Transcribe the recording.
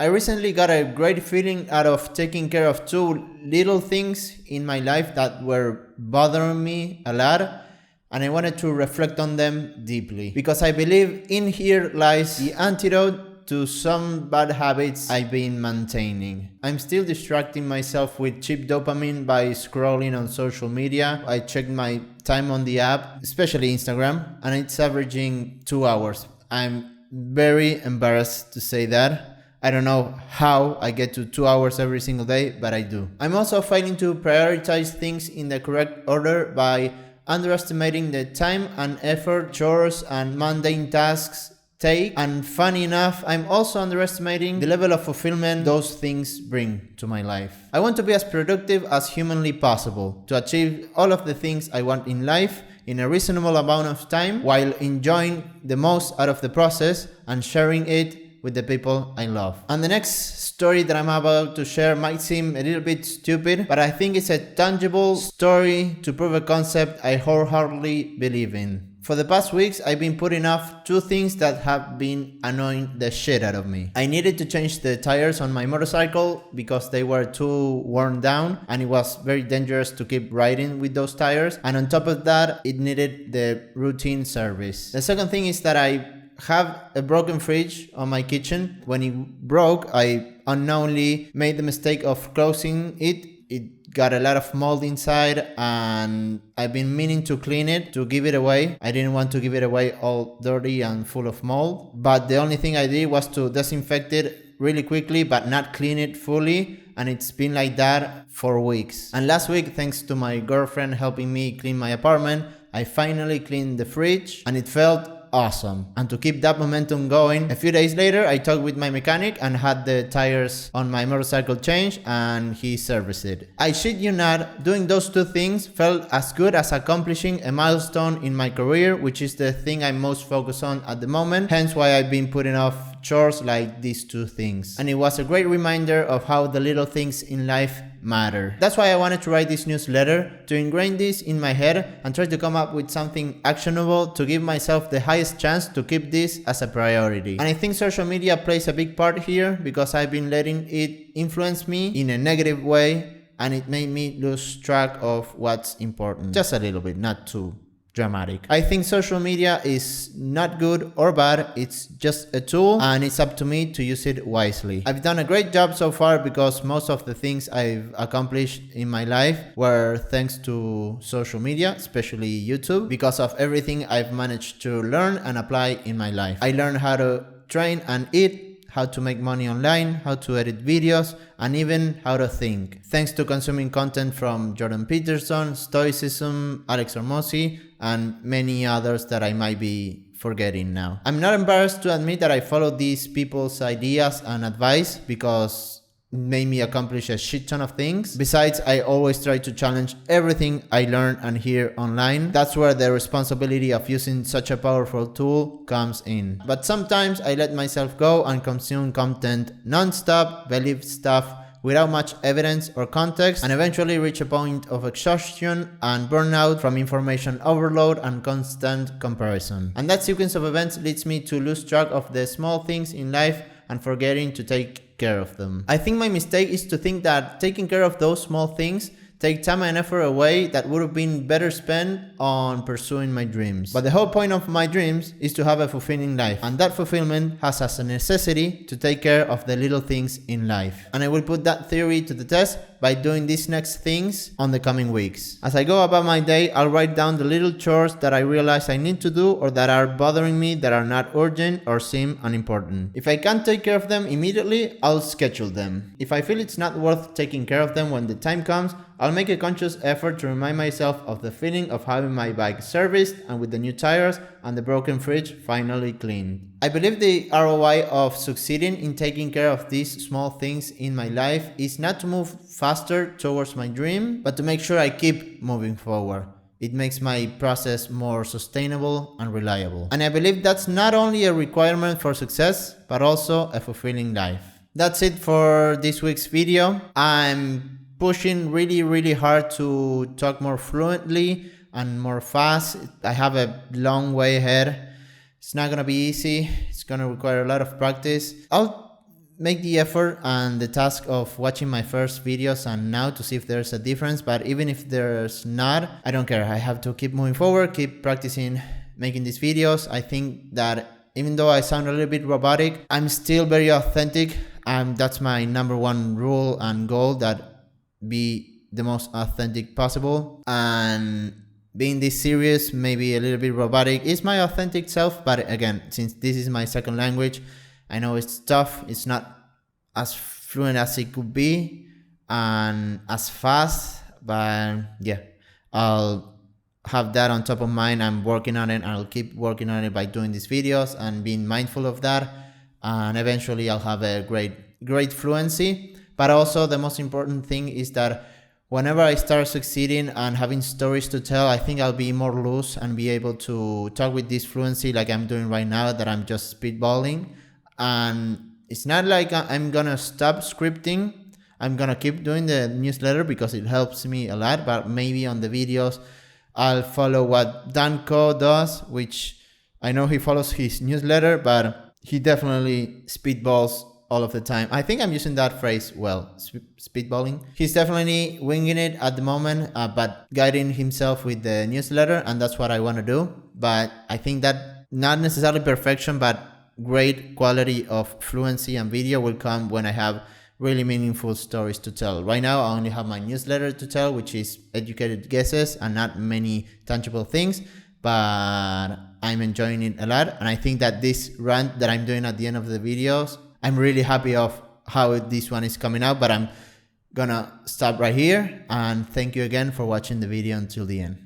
I recently got a great feeling out of taking care of two little things in my life that were bothering me a lot, and I wanted to reflect on them deeply because I believe in here lies the antidote to some bad habits I've been maintaining. I'm still distracting myself with cheap dopamine by scrolling on social media. I checked my time on the app, especially Instagram, and it's averaging 2 hours. I'm very embarrassed to say that. I don't know how I get to 2 hours every single day, but I do. I'm also failing to prioritize things in the correct order by underestimating the time and effort chores and mundane tasks take. And funny enough, I'm also underestimating the level of fulfillment those things bring to my life. I want to be as productive as humanly possible to achieve all of the things I want in life in a reasonable amount of time while enjoying the most out of the process and sharing it with the people I love. And the next story that I'm about to share might seem a little bit stupid, but I think it's a tangible story to prove a concept I wholeheartedly believe in. For the past weeks, I've been putting off two things that have been annoying the shit out of me. I needed to change the tires on my motorcycle because they were too worn down and it was very dangerous to keep riding with those tires. And on top of that, it needed the routine service. The second thing is that I have a broken fridge on my kitchen. When it broke, I unknowingly made the mistake of closing it. It got a lot of mold inside and I've been meaning to clean it, to give it away. I didn't want to give it away all dirty and full of mold, but the only thing I did was to disinfect it really quickly but not clean it fully, and it's been like that for weeks. And last week, thanks to my girlfriend helping me clean my apartment, I finally cleaned the fridge and it felt awesome. And to keep that momentum going, a few days later I talked with my mechanic and had the tires on my motorcycle changed and he serviced it. I shit you not, doing those two things felt as good as accomplishing a milestone in my career, which is the thing I'm most focused on at the moment, hence why I've been putting off chores like these two things. And it was a great reminder of how the little things in life matter. That's why I wanted to write this newsletter, to ingrain this in my head and try to come up with something actionable to give myself the highest chance to keep this as a priority. And I think social media plays a big part here because I've been letting it influence me in a negative way and it made me lose track of what's important. Just a little bit, not too dramatic. I think social media is not good or bad, it's just a tool and it's up to me to use it wisely. I've done a great job so far because most of the things I've accomplished in my life were thanks to social media, especially YouTube, because of everything I've managed to learn and apply in my life. I learned how to train and eat, how to make money online, how to edit videos, and even how to think. Thanks to consuming content from Jordan Peterson, Stoicism, Alex Hormozi, and many others that I might be forgetting now. I'm not embarrassed to admit that I follow these people's ideas and advice because it made me accomplish a shit ton of things. Besides, I always try to challenge everything I learn and hear online. That's where the responsibility of using such a powerful tool comes in. But sometimes I let myself go and consume content non-stop, believe stuff without much evidence or context, and eventually reach a point of exhaustion and burnout from information overload and constant comparison. And that sequence of events leads me to lose track of the small things in life and forgetting to take care of them. I think my mistake is to think that taking care of those small things take time and effort away that would have been better spent on pursuing my dreams. But the whole point of my dreams is to have a fulfilling life, and that fulfillment has as a necessity to take care of the little things in life. And I will put that theory to the test by doing these next things on the coming weeks. As I go about my day, I'll write down the little chores that I realize I need to do or that are bothering me that are not urgent or seem unimportant. If I can't take care of them immediately, I'll schedule them. If I feel it's not worth taking care of them when the time comes, I'll make a conscious effort to remind myself of the feeling of having my bike serviced and with the new tires and the broken fridge finally cleaned. I believe the ROI of succeeding in taking care of these small things in my life is not to move faster towards my dream, but to make sure I keep moving forward. It makes my process more sustainable and reliable. And I believe that's not only a requirement for success, but also a fulfilling life. That's it for this week's video. I'm pushing really hard to talk more fluently and more fast. I have a long way ahead. It's not gonna be easy. It's gonna require a lot of practice. I'll make the effort and the task of watching my first videos and now to see if there's a difference, but even if there's not, I don't care. I have to keep moving forward, keep practicing making these videos. I think that even though I sound a little bit robotic, I'm still very authentic. That's my number one rule and goal, that be the most authentic possible. And being this serious, maybe a little bit robotic, is my authentic self. But again, since this is my second language, I know it's tough. It's not as fluent as it could be and as fast, but yeah, I'll have that on top of mind. I'm working on it. I'll keep working on it by doing these videos and being mindful of that. And eventually I'll have a great fluency. But also the most important thing is that whenever I start succeeding and having stories to tell, I think I'll be more loose and be able to talk with this fluency like I'm doing right now, that I'm just spitballing. And it's not like I'm gonna stop scripting. I'm gonna keep doing the newsletter because it helps me a lot, but maybe on the videos I'll follow what Danko does, which I know he follows his newsletter, but he definitely spitballs all of the time. I think I'm using that phrase well, spitballing. He's definitely winging it at the moment, but guiding himself with the newsletter, and that's what I want to do. But I think that not necessarily perfection, but great quality of fluency and video will come when I have really meaningful stories to tell. Right now, I only have my newsletter to tell, which is educated guesses and not many tangible things, but I'm enjoying it a lot. And I think that this rant that I'm doing at the end of the videos, I'm really happy of how this one is coming out, but I'm gonna stop right here. And thank you again for watching the video until the end.